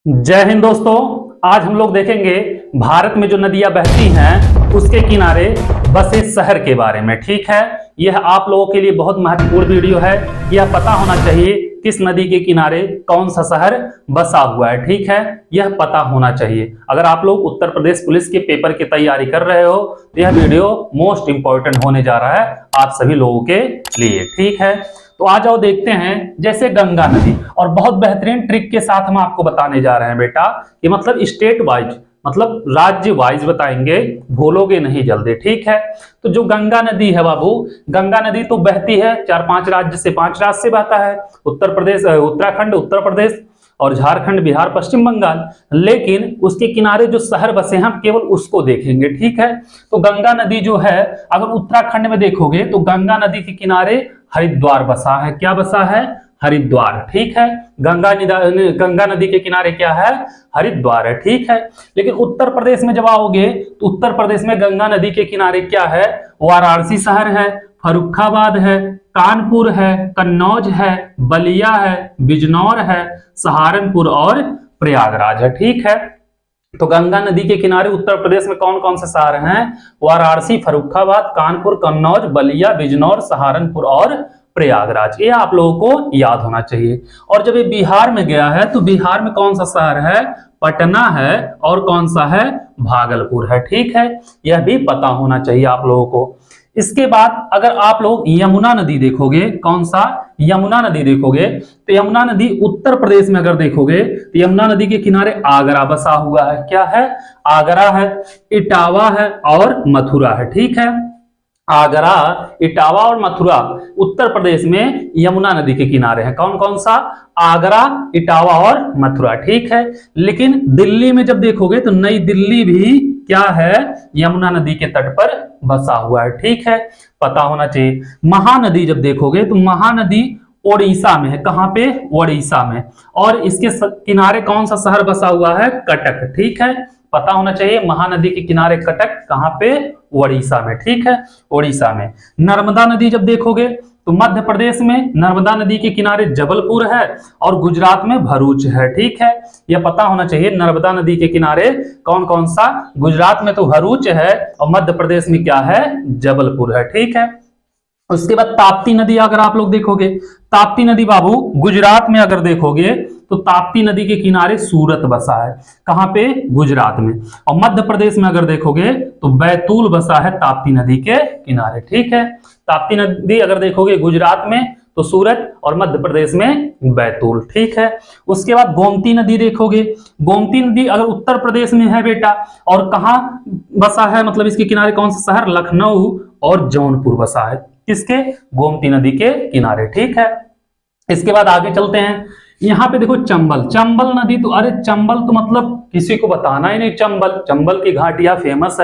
जय हिंद दोस्तों। आज हम लोग देखेंगे भारत में जो नदियां बहती हैं उसके किनारे बसे शहर के बारे में। ठीक है, यह आप लोगों के लिए बहुत महत्वपूर्ण वीडियो है। यह पता होना चाहिए किस नदी के किनारे कौन सा शहर बसा हुआ है। ठीक है, यह पता होना चाहिए। अगर आप लोग उत्तर प्रदेश पुलिस के पेपर की तैयारी कर रहे हो तो यह वीडियो मोस्ट इंपॉर्टेंट होने जा रहा है आप सभी लोगों के लिए। ठीक है, तो आ जाओ देखते हैं। जैसे गंगा नदी, और बहुत बेहतरीन ट्रिक के साथ हम आपको बताने जा रहे हैं बेटा, कि मतलब स्टेट वाइज, मतलब राज्य वाइज बताएंगे, भूलोगे नहीं जल्दी। ठीक है, तो जो गंगा नदी है बाबू, गंगा नदी तो बहती है 4-5 राज्य से, 5 राज्य से बहता है। उत्तर प्रदेश, उत्तराखंड, उत्तर प्रदेश और झारखंड, बिहार, पश्चिम बंगाल। लेकिन उसके किनारे जो शहर बसे हैं हम केवल उसको देखेंगे। ठीक है, तो गंगा नदी जो है, अगर उत्तराखंड में देखोगे तो गंगा नदी के किनारे हरिद्वार बसा है। क्या बसा है? हरिद्वार। ठीक है, गंगा नदी के किनारे क्या है? हरिद्वार है। ठीक है, लेकिन उत्तर प्रदेश में जब आओगे तो उत्तर प्रदेश में गंगा नदी के किनारे क्या है? वाराणसी शहर है, फर्रुखाबाद है, कानपुर है, कन्नौज है, बलिया है, बिजनौर है, सहारनपुर और प्रयागराज है। ठीक है, तो गंगा नदी के किनारे उत्तर प्रदेश में कौन कौन से शहर हैं? वाराणसी, फर्रुखाबाद, कानपुर, कन्नौज, बलिया, बिजनौर, सहारनपुर और प्रयागराज। ये आप लोगों को याद होना चाहिए। और जब ये बिहार में गया है तो बिहार में कौन सा शहर है? पटना है, और कौन सा है? भागलपुर है। ठीक है, यह भी पता होना चाहिए आप लोगों को। इसके बाद अगर आप लोग यमुना नदी देखोगे, कौन सा? यमुना नदी देखोगे तो यमुना नदी उत्तर प्रदेश में अगर देखोगे तो यमुना नदी के किनारे आगरा बसा हुआ है। क्या है? आगरा है, इटावा है और मथुरा है। ठीक है, आगरा, इटावा और मथुरा उत्तर प्रदेश में यमुना नदी के किनारे हैं। कौन कौन सा? आगरा, इटावा और मथुरा। ठीक है, लेकिन दिल्ली में जब देखोगे तो नई दिल्ली भी क्या है? यमुना नदी के तट पर बसा हुआ है। ठीक है, पता होना चाहिए। महानदी जब देखोगे तो महानदी ओडिशा में है। कहां पे? ओडिशा में। और इसके किनारे कौन सा शहर बसा हुआ है? कटक। ठीक है, पता होना चाहिए। महानदी के किनारे कटक, कहां पे? ओडिशा में। ठीक है, ओडिशा में। नर्मदा नदी जब देखोगे तो मध्य प्रदेश में नर्मदा नदी के किनारे जबलपुर है और गुजरात में भरूच है। ठीक है, यह पता होना चाहिए। नर्मदा नदी के किनारे कौन कौन सा? गुजरात में तो भरूच है और मध्य प्रदेश में क्या है? जबलपुर है। ठीक है, उसके बाद ताप्ती नदी अगर आप लोग देखोगे, ताप्ती नदी बाबू गुजरात में अगर देखोगे तो ताप्ती नदी के किनारे सूरत बसा है। कहां पे? गुजरात में। और मध्य प्रदेश में अगर देखोगे तो बैतूल बसा है ताप्ती नदी के किनारे। ठीक है, ताप्ती नदी अगर देखोगे गुजरात में तो सूरत और मध्य प्रदेश में बैतूल। ठीक है, उसके बाद गोमती नदी देखोगे। गोमती नदी अगर उत्तर प्रदेश में है बेटा, और कहां बसा है, मतलब इसके किनारे कौन सा शहर? लखनऊ और जौनपुर बसा है। किसके? गोमती नदी के किनारे। ठीक है, इसके बाद आगे चलते हैं। यहां पे देखो चंबल, चंबल नदी तो, अरे चंबल तो मतलब किसी को बताना ही नहीं। चंबल की घाटियां फेमस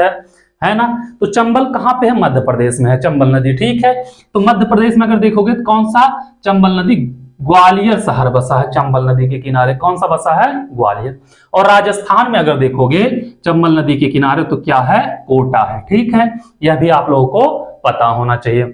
है ना। तो चंबल कहां पे है? मध्य प्रदेश में है चंबल नदी। ठीक है, तो मध्य प्रदेश में अगर देखोगे तो कौन सा? चंबल नदी, ग्वालियर शहर बसा है चंबल नदी के किनारे। कौन सा बसा है? ग्वालियर। और राजस्थान में अगर देखोगे चंबल नदी के किनारे तो क्या है? कोटा है। ठीक है, यह भी आप लोगों को पता होना चाहिए।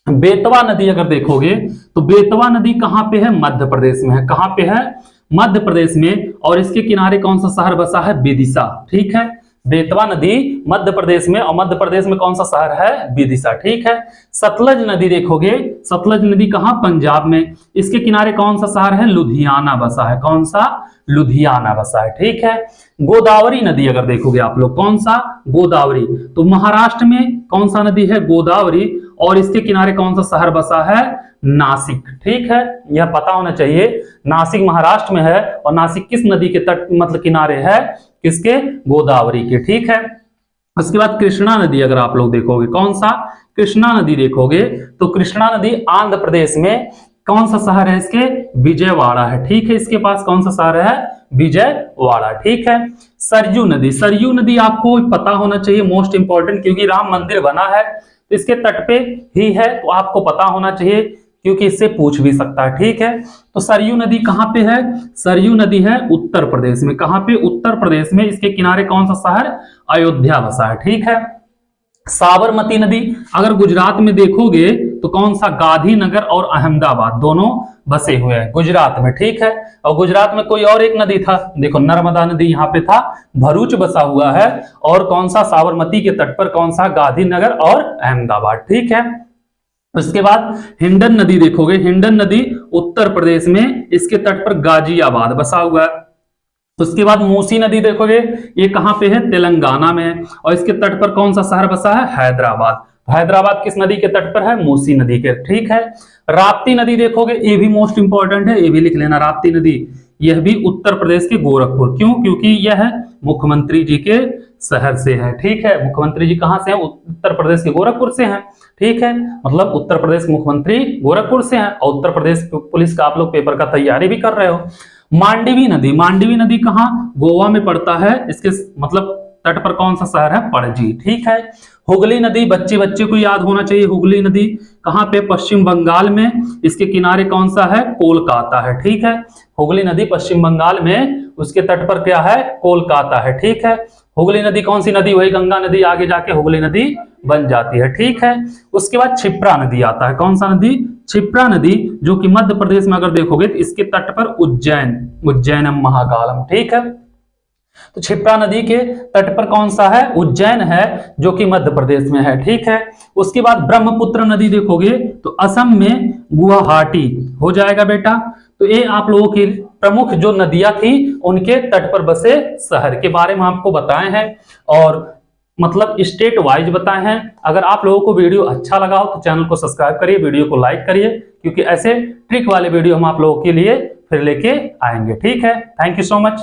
बेतवा नदी अगर देखोगे तो बेतवा नदी कहां पे है? मध्य प्रदेश में है। कहां पे है? मध्य प्रदेश में। और इसके किनारे कौन सा शहर बसा है? विदिशा। ठीक है, बेतवा नदी मध्य प्रदेश में, और मध्य प्रदेश में कौन सा शहर है? विदिशा। ठीक है, सतलज नदी देखोगे, सतलज नदी कहां? पंजाब में। इसके किनारे कौन सा शहर है? लुधियाना बसा है। कौन सा? लुधियाना बसा है। ठीक है, गोदावरी नदी अगर देखोगे आप लोग, कौन सा? गोदावरी, तो महाराष्ट्र में कौन सा नदी है? गोदावरी। और इसके किनारे कौन सा शहर बसा है? नासिक। ठीक है, यह पता होना चाहिए। नासिक महाराष्ट्र में है, और नासिक किस नदी के तट, मतलब किनारे है? किसके? गोदावरी के। ठीक है, उसके बाद कृष्णा नदी अगर आप लोग देखोगे, कौन सा? कृष्णा नदी देखोगे तो कृष्णा नदी आंध्र प्रदेश में, कौन सा शहर है इसके? विजयवाड़ा है। ठीक है, इसके पास कौन सा शहर है? विजयवाड़ा। ठीक है, सरयू नदी, सरयू नदी आपको पता होना चाहिए, मोस्ट इंपॉर्टेंट, क्योंकि राम मंदिर बना है तो इसके तट पे ही है, तो आपको पता होना चाहिए क्योंकि इससे पूछ भी सकता है। ठीक है, तो सरयू नदी कहां पे है? सरयू नदी है उत्तर प्रदेश में। कहां पे? उत्तर प्रदेश में। इसके किनारे कौन सा शहर? अयोध्या बसा है। ठीक है, साबरमती नदी अगर गुजरात में देखोगे तो कौन सा, गांधीनगर और अहमदाबाद दोनों बसे हुए हैं गुजरात में, ठीक है। और गुजरात में कोई और एक नदी था, देखो नर्मदा नदी यहाँ पे था, भरूच बसा हुआ है, और कौन सा, साबरमती के तट पर कौन सा, गांधीनगर और अहमदाबाद, ठीक है। उसके बाद हिंडन नदी देखोगे, हिंडन नदी उत्तर प्रदेश में, इसके तट पर गाजियाबाद बसा हुआ है। उसके बाद मूसी नदी देखोगे, ये कहां पे है, तेलंगाना में है, और इसके तट पर कौन सा शहर बसा है, हैदराबाद। हैदराबाद किस नदी के तट पर है, मूसी नदी के, ठीक है। राप्ती नदी देखोगे, ये भी मोस्ट इंपॉर्टेंट है, ये भी लिख लेना, राप्ती नदी, यह भी उत्तर प्रदेश के गोरखपुर, क्यों, क्योंकि यह मुख्यमंत्री जी के शहर से है, ठीक है। मुख्यमंत्री जी कहां से हैं, उत्तर प्रदेश के गोरखपुर से हैं, ठीक है। मतलब उत्तर प्रदेश के मुख्यमंत्री गोरखपुर से हैं, और उत्तर प्रदेश पुलिस का आप लोग पेपर का तैयारी भी कर रहे हो। मांडवी नदी, मांडवी नदी कहां, गोवा में पड़ता है, इसके मतलब तट पर कौन सा शहर है, पणजी, ठीक है। हुगली नदी, बच्चे बच्चे को याद होना चाहिए, हुगली नदी कहां पे, पश्चिम बंगाल में, इसके किनारे कौन सा है, कोलकाता है, ठीक है। हुगली नदी पश्चिम बंगाल में, उसके तट पर क्या है, कोलकाता है, ठीक है। हुगली नदी कौन सी नदी, वही गंगा नदी आगे जाके हुगली नदी बन जाती है, ठीक है। उसके बाद क्षिप्रा नदी आता है, कौन सा नदी, क्षिप्रा नदी, जो कि मध्य प्रदेश में अगर देखोगे तो इसके तट पर उज्जैनम महाकालम, ठीक है। तो क्षिप्रा नदी के तट पर कौन सा है, उज्जैन है, जो कि मध्य प्रदेश में है, ठीक है। उसके बाद ब्रह्मपुत्र नदी देखोगे तो असम में गुवाहाटी हो जाएगा बेटा। तो ये आप लोगों की प्रमुख जो नदियां थी उनके तट पर बसे शहर के बारे में आपको बताए हैं, और मतलब स्टेट वाइज बताए हैं। अगर आप लोगों को वीडियो अच्छा लगा हो तो चैनल को सब्सक्राइब करिए, वीडियो को लाइक करिए, क्योंकि ऐसे ट्रिक वाले वीडियो हम आप लोगों के लिए फिर लेके आएंगे, ठीक है। Thank you so much.